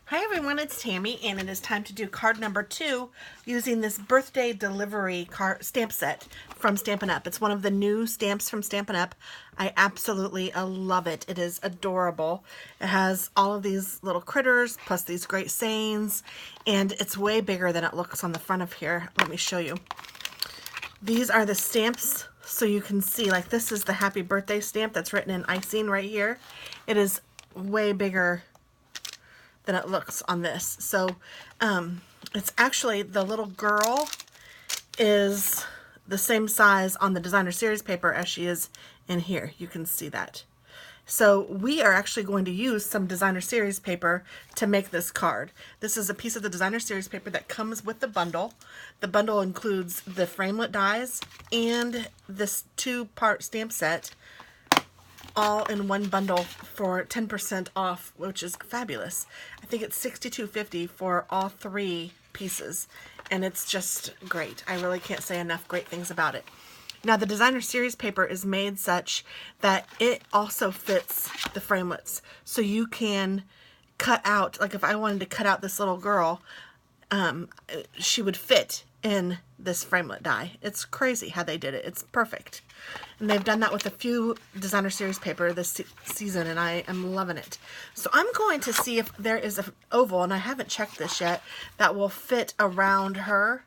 Hi everyone, it's Tammy, and it is time to do card number 2 using this birthday delivery card stamp set from Stampin' Up. It's one of the new stamps from Stampin' Up. I absolutely love it. It is adorable. It has all of these little critters plus these great sayings, and it's way bigger than it looks on the front of here. Let me show you. These are the stamps, so you can see, like, this is the happy birthday stamp that's written in icing right here. It is way bigger than it looks on this. So it's actually, the little girl is the same size on the designer series paper as she is in here. You can see that. So we are actually going to use some designer series paper to make this card. This is a piece of the designer series paper that comes with the bundle. The bundle includes the framelit dies and this 2-part stamp set, all in one bundle for 10% off, which is fabulous. I think it's $62.50 for all 3 pieces, and it's just great. I really can't say enough great things about it. Now, the designer series paper is made such that it also fits the framelits, so you can cut out, like if I wanted to cut out this little girl, she would fit in this framelit die. It's crazy how they did it. It's perfect. And they've done that with a few designer series paper this season, and I am loving it. So I'm going to see if there is an oval, and I haven't checked this yet, that will fit around her,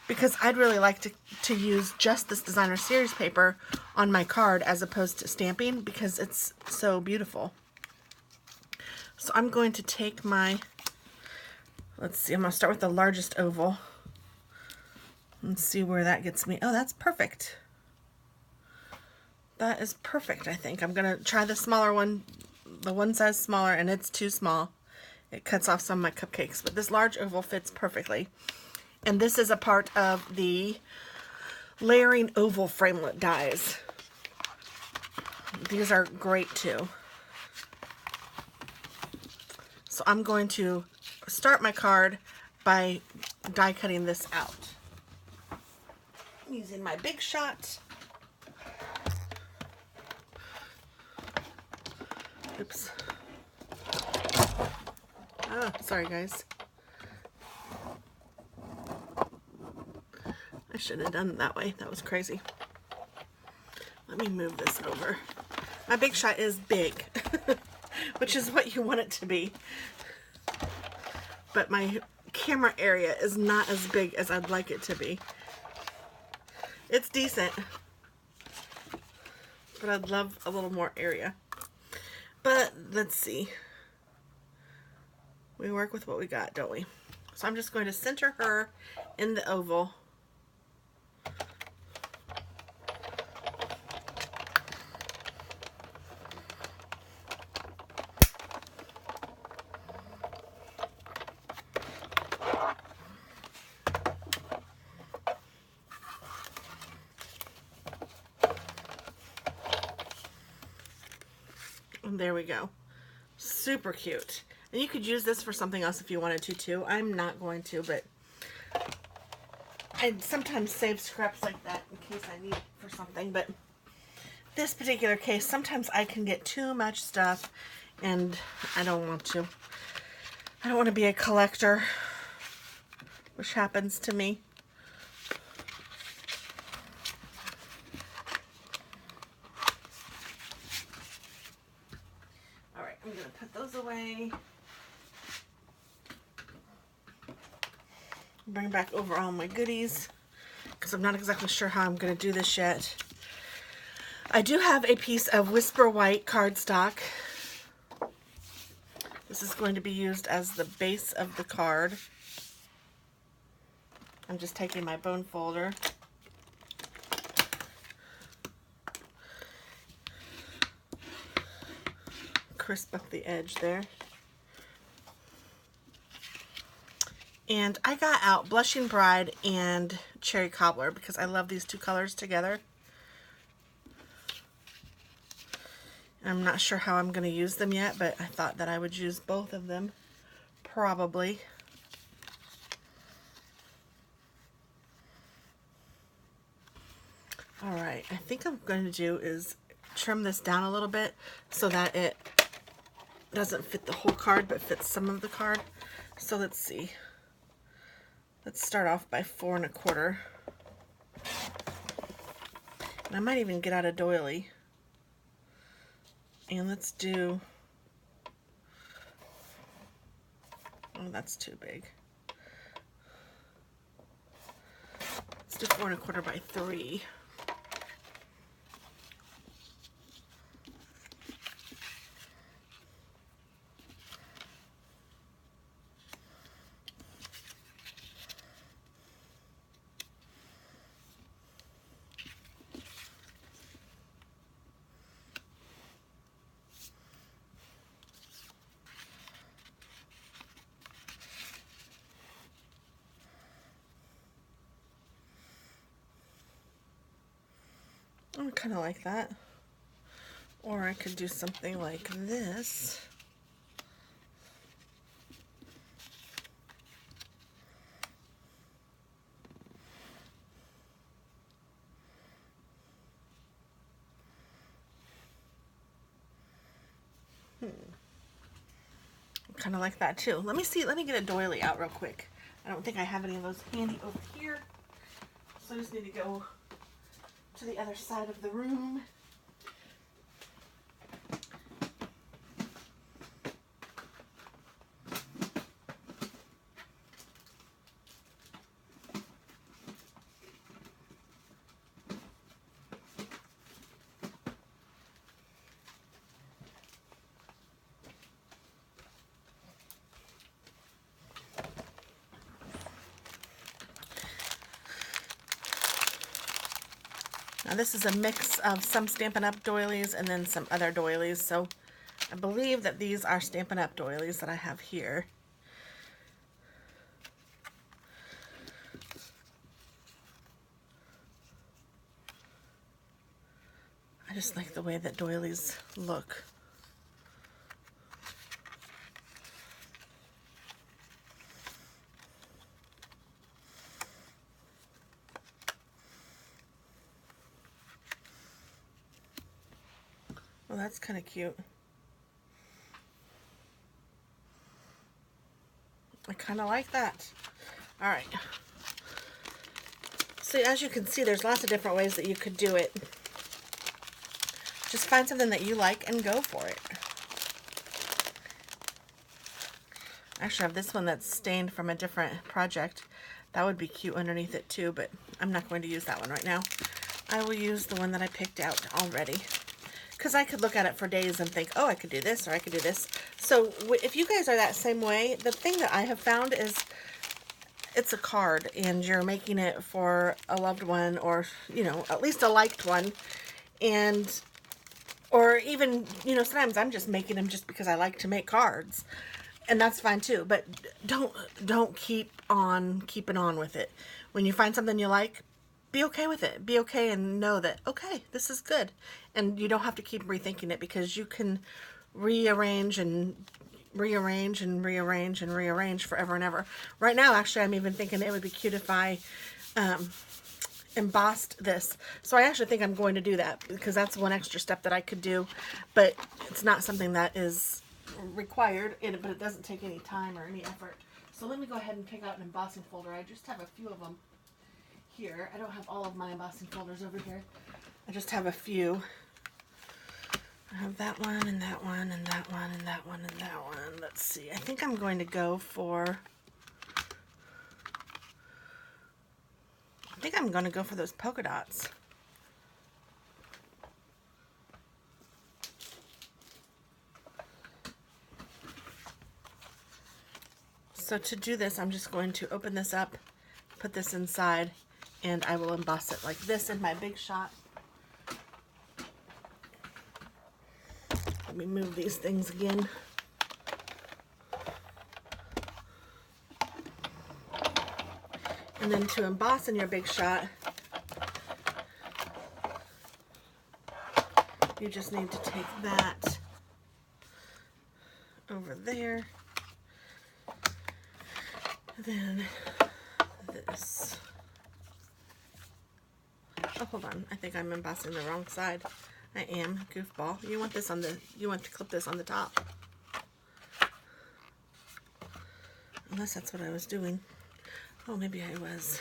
because I'd really like to use just this designer series paper on my card as opposed to stamping, because it's so beautiful. So I'm going to take my, let's see, I'm going to start with the largest oval. Let's see where that gets me. Oh, that's perfect. That is perfect, I think. I'm going to try the smaller one, the one size smaller, and it's too small. It cuts off some of my cupcakes, but this large oval fits perfectly. And this is a part of the layering oval framelit dies. These are great too. So I'm going to start my card by die cutting this out. I'm using my Big Shot. Oops. Oh, sorry guys. I shouldn't have done it that way. That was crazy. Let me move this over. My Big Shot is big, which is what you want it to be. But my camera area is not as big as I'd like it to be. It's decent, but I'd love a little more area. But let's see. We work with what we got, don't we? So I'm just going to center her in the oval. And there we go. Super cute. And you could use this for something else if you wanted to too. I'm not going to, but I sometimes save scraps like that in case I need it for something. But this particular case, sometimes I can get too much stuff and I don't want to. I don't want to be a collector, which happens to me. Alright, I'm going to put those away. Bring back over all my goodies, because I'm not exactly sure how I'm going to do this yet. I do have a piece of Whisper White cardstock. This is going to be used as the base of the card. I'm just taking my bone folder. Crisp up the edge there. And I got out Blushing Bride and Cherry Cobbler because I love these 2 colors together. I'm not sure how I'm going to use them yet, but I thought that I would use both of them, probably. Alright, I think I'm going to do is trim this down a little bit so that it doesn't fit the whole card, but fits some of the card. So let's see. Let's start off by 4 1/4. And I might even get out a doily. And let's do, oh, that's too big. Let's do 4 1/4 by 3. I kind of like that. Or I could do something like this. Kind of like that too. Let me see, let me get a doily out real quick. I don't think I have any of those handy over here. So I just need to go to the other side of the room. Now this is a mix of some Stampin' Up! Doilies and then some other doilies, so I believe that these are Stampin' Up! Doilies that I have here. I just like the way that doilies look. Well, that's kind of cute. I kind of like that. All right. So as you can see, there's lots of different ways that you could do it. Just find something that you like and go for it. I actually have this one that's stained from a different project. That would be cute underneath it too, but I'm not going to use that one right now. I will use the one that I picked out already. Because I could look at it for days and think, oh, I could do this or I could do this. So if you guys are that same way, the thing that I have found is it's a card and you're making it for a loved one or, you know, at least a liked one. And, or even, you know, sometimes I'm just making them just because I like to make cards. And that's fine too. But don't keep on keeping on with it. When you find something you like, be okay with it. Be okay and know that, okay, this is good. And you don't have to keep rethinking it because you can rearrange and rearrange and rearrange and rearrange forever and ever. Right now, actually, I'm even thinking it would be cute if I embossed this. So I actually think I'm going to do that because that's one extra step that I could do. But it's not something that is required, but it doesn't take any time or any effort. So let me go ahead and pick out an embossing folder. I just have a few of them here. I don't have all of my embossing folders over here. I just have a few. I have that one and that one and that one and that one and that one. Let's see. I think I'm going to go for, those polka dots. So to do this, I'm just going to open this up, put this inside, and I will emboss it like this in my Big Shot. Let me move these things again. And then to emboss in your Big Shot, you just need to take that over there. Then this. Oh, hold on. I think I'm embossing the wrong side. I am, goofball. You want to clip this on the top. Unless that's what I was doing. Oh, maybe I was.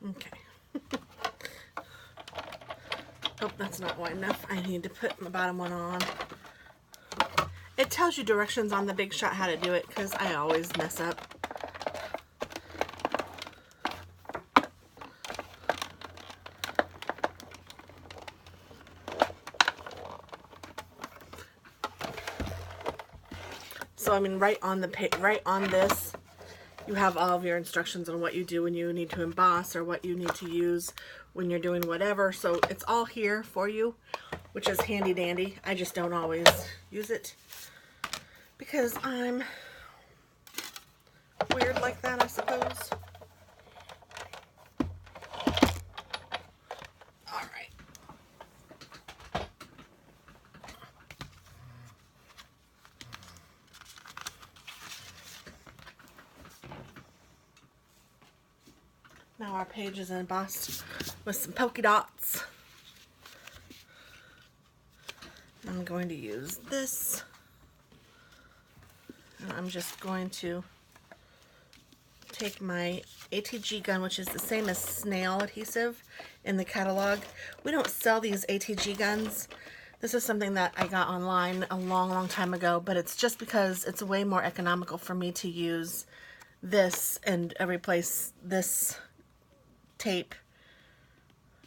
Okay. Oh, that's not wide enough. I need to put my bottom one on. It tells you directions on the Big Shot how to do it, because I always mess up. So I mean, right on this, you have all of your instructions on what you do when you need to emboss or what you need to use when you're doing whatever. So it's all here for you, which is handy dandy. I just don't always use it because I'm weird like that, I suppose. All right. Now our page is embossed with some polka dots. I'm going to use this. And I'm just going to take my ATG gun, which is the same as snail adhesive in the catalog. We don't sell these ATG guns. This is something that I got online a long time ago, but it's just because it's way more economical for me to use this and replace this tape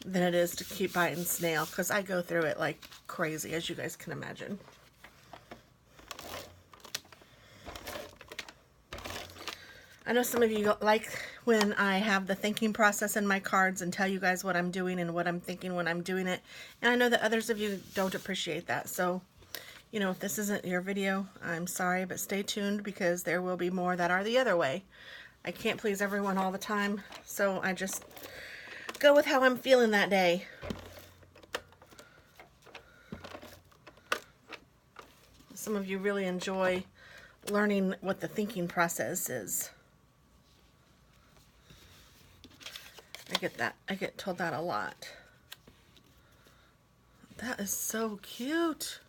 than it is to keep buying snail, because I go through it like crazy, as you guys can imagine. I know some of you like when I have the thinking process in my cards and tell you guys what I'm doing and what I'm thinking when I'm doing it, and I know that others of you don't appreciate that. So, you know, if this isn't your video, I'm sorry, but stay tuned because there will be more that are the other way. I can't please everyone all the time, so I just go with how I'm feeling that day. Some of you really enjoy learning what the thinking process is. I get that. I get told that a lot. That is so cute.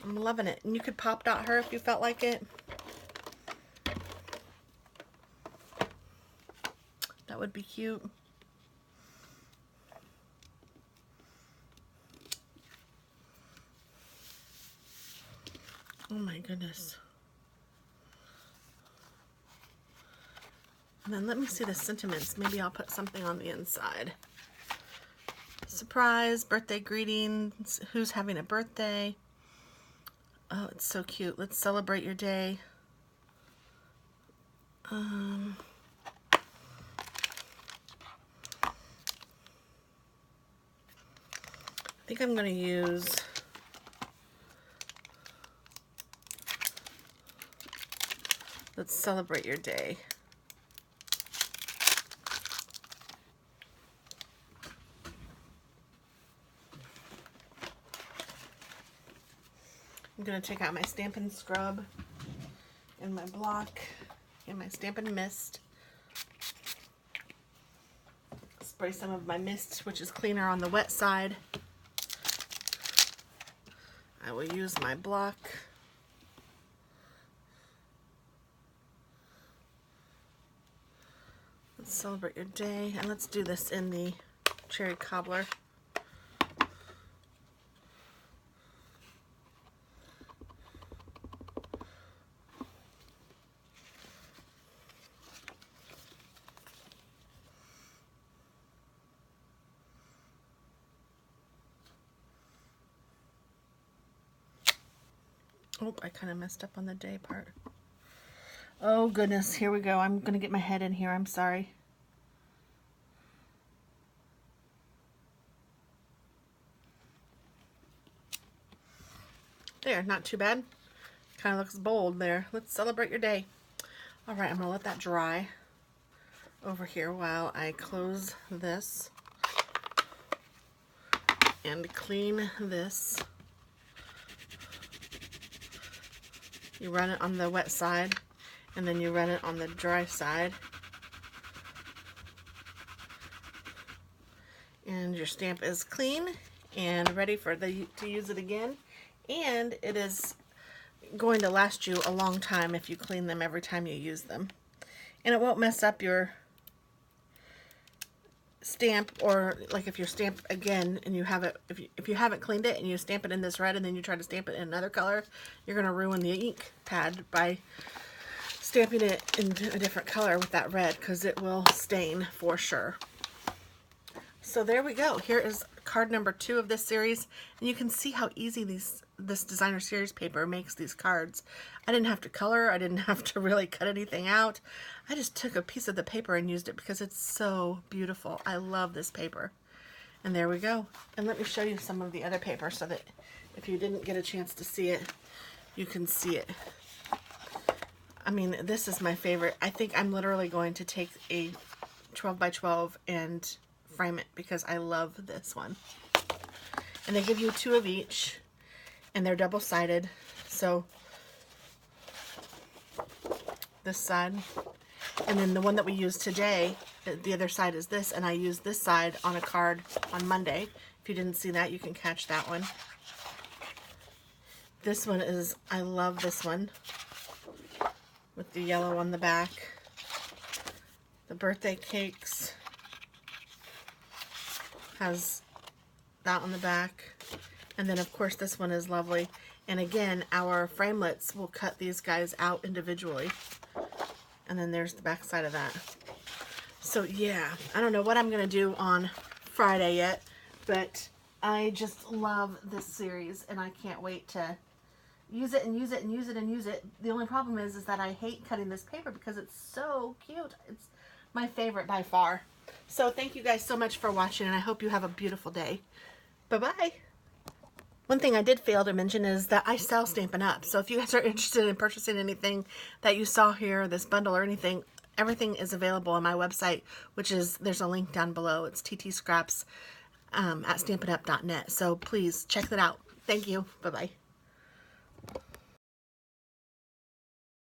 I'm loving it. And you could pop dot her if you felt like it. That would be cute. Oh my goodness. And then let me see the sentiments. Maybe I'll put something on the inside. Surprise, birthday greetings, who's having a birthday. Oh, it's so cute. Let's celebrate your day. I think I'm going to use let's celebrate your day. I'm going to take out my Stampin' Scrub and my block and my Stampin' Mist. Spray some of my mist, which is cleaner on the wet side. I will use my block. Let's celebrate your day, and let's do this in the cherry cobbler. Oh, I kind of messed up on the day part. Oh goodness, here we go. I'm going to get my head in here. I'm sorry. There, not too bad. Kind of looks bold there. Let's celebrate your day. All right, I'm going to let that dry over here while I close this and clean this. You run it on the wet side, and then you run it on the dry side. And your stamp is clean and ready for to use it again. And it is going to last you a long time if you clean them every time you use them. And it won't mess up your stamp, or like if you stamp again and you have it, if you haven't cleaned it and you stamp it in this red and then you try to stamp it in another color, you're going to ruin the ink pad by stamping it in a different color with that red, because it will stain for sure. So there we go. Here is card number 2 of this series, and you can see how easy this designer series paper makes these cards. I didn't have to color, I didn't have to really cut anything out. I just took a piece of the paper and used it because it's so beautiful. I love this paper. And there we go. And let me show you some of the other paper so that if you didn't get a chance to see it, you can see it. I mean, this is my favorite. I think I'm literally going to take a 12 by 12 and frame it because I love this one. And they give you 2 of each, and they're double-sided. So this side, and then the one that we used today, the other side is this, and I used this side on a card on Monday. If you didn't see that, you can catch that one. This one is, I love this one with the yellow on the back. The birthday cakes has that on the back, and then of course this one is lovely. And again, our framelits will cut these guys out individually, and then there's the back side of that. So yeah, I don't know what I'm gonna do on Friday yet, but I just love this series and I can't wait to use it and use it and use it and use it. The only problem is that I hate cutting this paper because it's so cute. It's my favorite by far. So thank you guys so much for watching, and I hope you have a beautiful day. Bye-bye. One thing I did fail to mention is that I sell Stampin' Up! So if you guys are interested in purchasing anything that you saw here, this bundle or anything, everything is available on my website, which is, there's a link down below. It's TT Scraps at stampinup.net. So please check that out. Thank you. Bye-bye.